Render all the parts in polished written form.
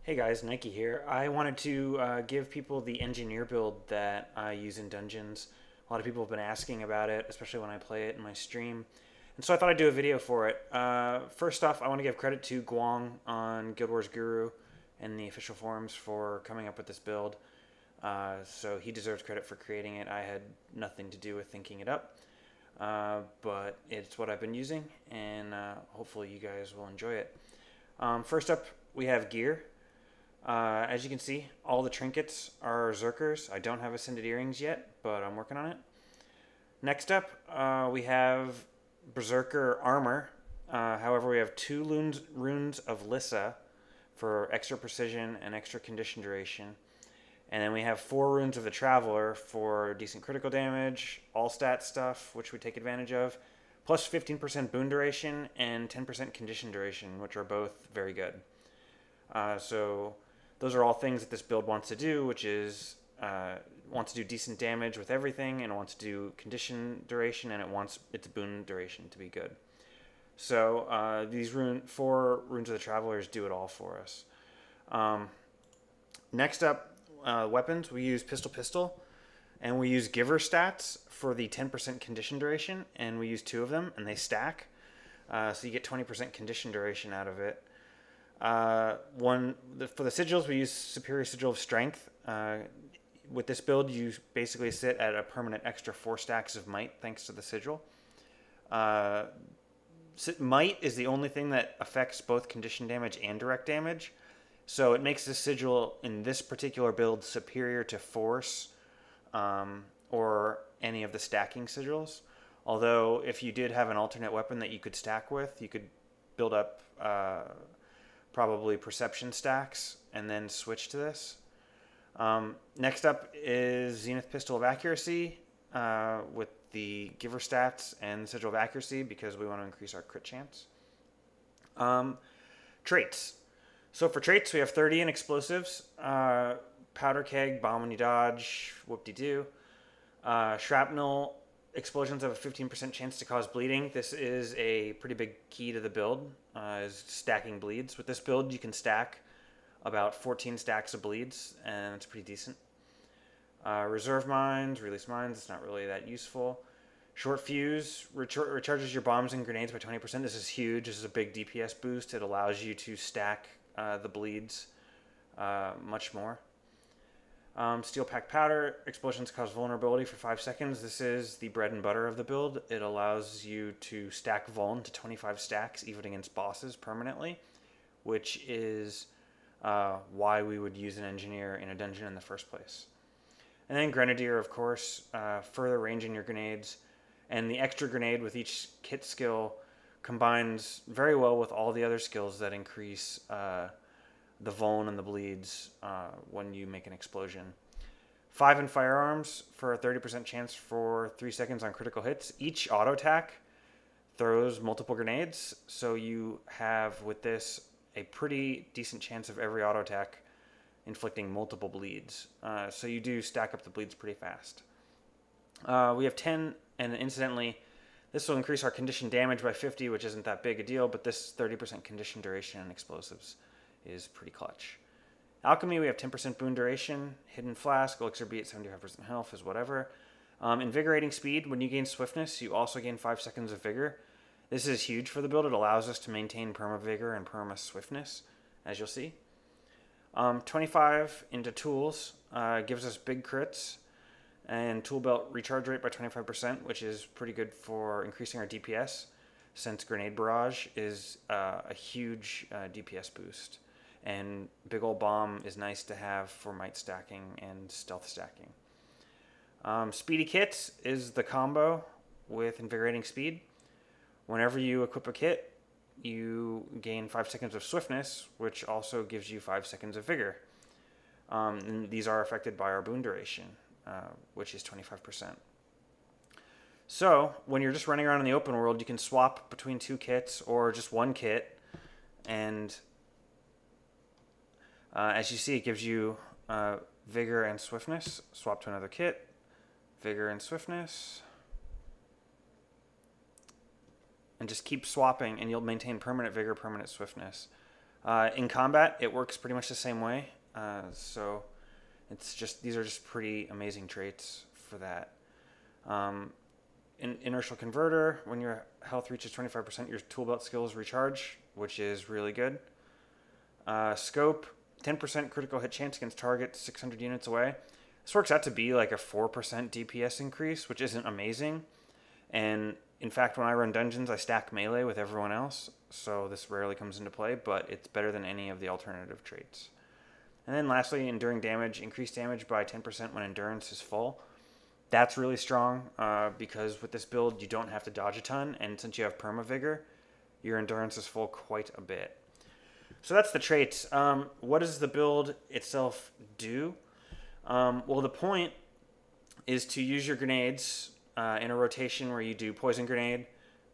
Hey guys, Nike here. I wanted to give people the engineer build that I use in dungeons. A lot of people have been asking about it, especially when I play it in my stream. And so I thought I'd do a video for it. First off, I want to give credit to Guang on Guild Wars Guru and the official forums for coming up with this build. So he deserves credit for creating it. I had nothing to do with thinking it up. But it's what I've been using, and hopefully you guys will enjoy it. First up, we have gear. As you can see, all the trinkets are Zerkers. I don't have Ascended Earrings yet, but I'm working on it. Next up, we have Berserker Armor. However, we have two runes of Lissa for extra precision and extra condition duration. And then we have 4 runes of the Traveler for decent critical damage, all stat stuff, which we take advantage of, plus 15% boon duration and 10% condition duration, which are both very good. So those are all things that this build wants to do, which is wants to do decent damage with everything, and it wants to do condition duration, and it wants its boon duration to be good. So these 4 runes of the Travelers do it all for us. Next up, weapons. We use pistol, and we use giver stats for the 10% condition duration, and we use 2 of them, and they stack. So you get 20% condition duration out of it. For the sigils, we use Superior Sigil of Strength. With this build, you basically sit at a permanent extra 4 stacks of might thanks to the sigil. Might is the only thing that affects both condition damage and direct damage. So it makes the sigil in this particular build superior to Force or any of the stacking sigils. Although if you did have an alternate weapon that you could stack with, you could build up probably Perception stacks and then switch to this. Next up is Zenith Pistol of Accuracy with the Giver stats and Sigil of Accuracy because we want to increase our crit chance. Traits. So for traits, we have 30 in explosives, powder keg, bomb when you dodge, whoop-de-doo. Shrapnel explosions have a 15% chance to cause bleeding. This is a pretty big key to the build, is stacking bleeds. With this build, you can stack about 14 stacks of bleeds, and it's pretty decent. Reserve mines, release mines, it's not really that useful. Short fuse recharges your bombs and grenades by 20%. This is huge. This is a big DPS boost. It allows you to stack the bleeds much more. Steel pack powder. Explosions cause vulnerability for 5 seconds. This is the bread and butter of the build. It allows you to stack vuln to 25 stacks even against bosses permanently, which is why we would use an engineer in a dungeon in the first place. And then Grenadier, of course, further ranging your grenades. And the extra grenade with each kit skill combines very well with all the other skills that increase the vuln and the bleeds when you make an explosion. 5 in firearms for a 30% chance for 3 seconds on critical hits. Each auto attack throws multiple grenades, so you have with this a pretty decent chance of every auto attack inflicting multiple bleeds. So you do stack up the bleeds pretty fast. We have 10, and incidentally, this will increase our condition damage by 50, which isn't that big a deal, but this 30% condition duration in explosives is pretty clutch. Alchemy, we have 10% boon duration. Hidden Flask, Elixir Beat, 75% health is whatever. Invigorating Speed, when you gain Swiftness, you also gain 5 seconds of Vigor. This is huge for the build. It allows us to maintain Perma Vigor and Perma Swiftness, as you'll see. 25 into Tools gives us big crits. And Tool Belt recharge rate by 25%, which is pretty good for increasing our DPS, since Grenade Barrage is a huge DPS boost. And Big Ol' Bomb is nice to have for might stacking and stealth stacking. Speedy Kits is the combo with Invigorating Speed. Whenever you equip a kit, you gain 5 seconds of Swiftness, which also gives you 5 seconds of Vigor. And these are affected by our boon duration, which is 25%. So when you're just running around in the open world, you can swap between 2 kits or just 1 kit, and as you see, it gives you Vigor and Swiftness. Swap to another kit, Vigor and Swiftness, and just keep swapping, and you'll maintain permanent Vigor, permanent Swiftness. In combat, it works pretty much the same way. So it's just, these are just pretty amazing traits for that. Inertial Converter, when your health reaches 25%, your tool belt skills recharge, which is really good. Scope, 10% critical hit chance against target 600 units away. This works out to be like a 4% DPS increase, which isn't amazing. And in fact, when I run dungeons, I stack melee with everyone else, so this rarely comes into play, but it's better than any of the alternative traits. And then lastly, enduring damage, increased damage by 10% when endurance is full. That's really strong because with this build, you don't have to dodge a ton, and since you have Perma Vigor, your endurance is full quite a bit. So that's the traits. What does the build itself do? Well, the point is to use your grenades in a rotation where you do poison grenade,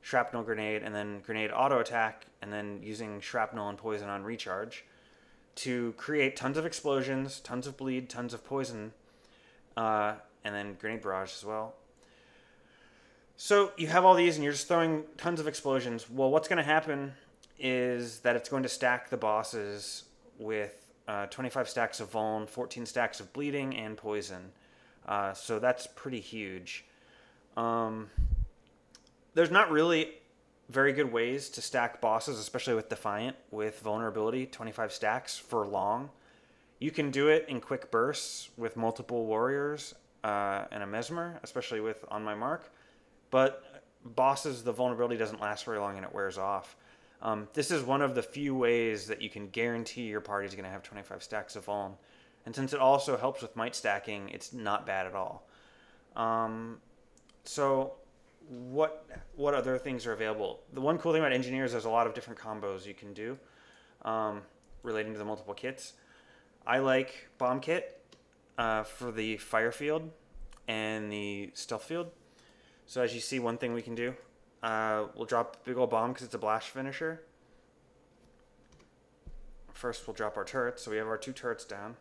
shrapnel grenade, and then grenade auto attack, and then using shrapnel and poison on recharge to create tons of explosions, tons of bleed, tons of poison, and then grenade barrage as well. So you have all these and you're just throwing tons of explosions. Well, what's going to happen is that it's going to stack the bosses with 25 stacks of vuln, 14 stacks of bleeding, and poison. So that's pretty huge. There's not really very good ways to stack bosses, especially with Defiant, with vulnerability, 25 stacks for long. You can do it in quick bursts with multiple warriors and a Mesmer, especially with On My Mark. But bosses, the vulnerability doesn't last very long and it wears off. This is one of the few ways that you can guarantee your party's going to have 25 stacks of vuln. And since it also helps with might stacking, it's not bad at all. So what other things are available? The one cool thing about Engineers, there's a lot of different combos you can do relating to the multiple kits. I like Bomb Kit for the Fire Field and the Stealth Field. So as you see, one thing we can do, we'll drop Big Ol' Bomb because it's a blast finisher. First, we'll drop our turrets. So we have our 2 turrets down.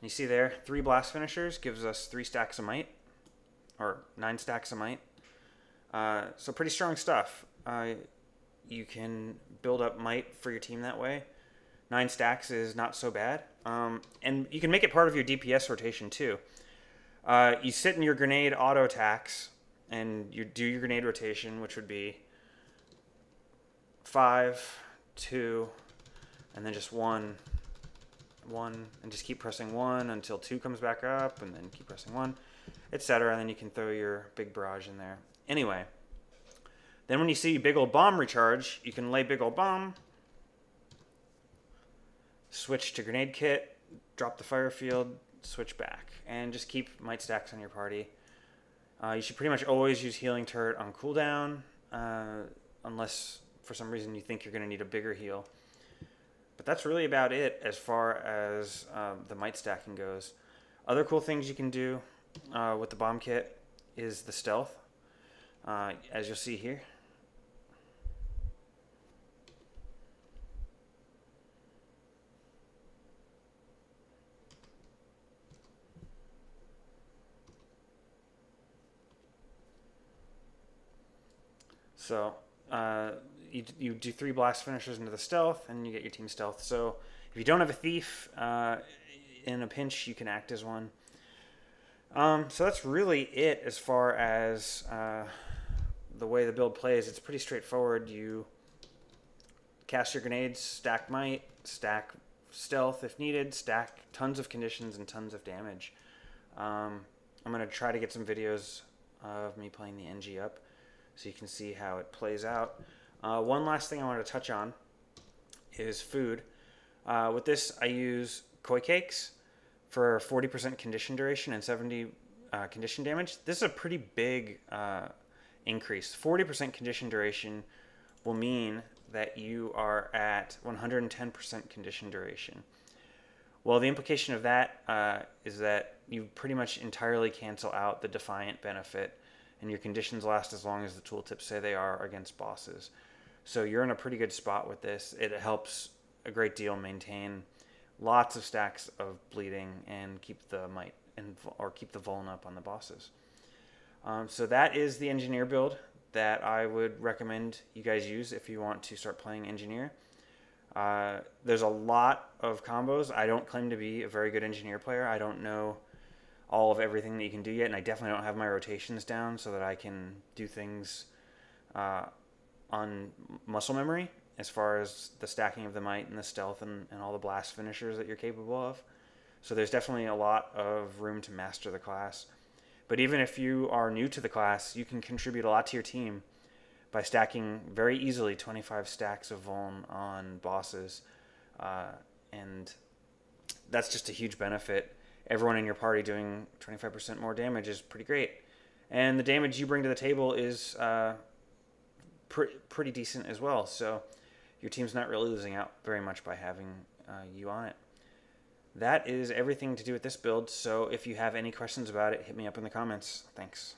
You see there, 3 blast finishers gives us 3 stacks of might, or 9 stacks of might. So pretty strong stuff. You can build up might for your team that way. 9 stacks is not so bad. And you can make it part of your DPS rotation too. You sit in your grenade auto attacks and you do your grenade rotation, which would be 5, 2, and then just 1, and just keep pressing 1 until 2 comes back up, and then keep pressing 1, etc. And then you can throw your big barrage in there. Anyway, then when you see Big Ol' Bomb recharge, you can lay Big Ol' Bomb, switch to grenade kit, drop the fire field, switch back, and just keep might stacks on your party. You should pretty much always use healing turret on cooldown, unless for some reason you think you're going to need a bigger heal. But that's really about it as far as the might stacking goes. Other cool things you can do with the bomb kit is the stealth, as you'll see here. So you do 3 blast finishers into the stealth, and you get your team stealth. So if you don't have a thief, in a pinch, you can act as one. So that's really it as far as the way the build plays. It's pretty straightforward. You cast your grenades, stack might, stack stealth if needed, stack tons of conditions and tons of damage. I'm going to try to get some videos of me playing the NG up so you can see how it plays out. One last thing I want to touch on is food. With this, I use koi cakes for 40% condition duration and 70 condition damage. This is a pretty big increase. 40% condition duration will mean that you are at 110% condition duration. Well, the implication of that is that you pretty much entirely cancel out the Defiant benefit, and your conditions last as long as the tooltips say they are against bosses. So you're in a pretty good spot with this. It helps a great deal maintain lots of stacks of bleeding and keep the might or keep the vuln up on the bosses. So that is the engineer build that I would recommend you guys use if you want to start playing engineer. There's a lot of combos. I don't claim to be a very good engineer player. I don't know all of everything that you can do yet, and I definitely don't have my rotations down so that I can do things on muscle memory as far as the stacking of the might and the stealth and all the blast finishers that you're capable of. So there's definitely a lot of room to master the class. But even if you are new to the class, you can contribute a lot to your team by stacking very easily 25 stacks of Vuln on bosses. And that's just a huge benefit. Everyone in your party doing 25% more damage is pretty great. And the damage you bring to the table is pretty decent as well. So your team's not really losing out very much by having you on it. That is everything to do with this build, so if you have any questions about it, hit me up in the comments. Thanks.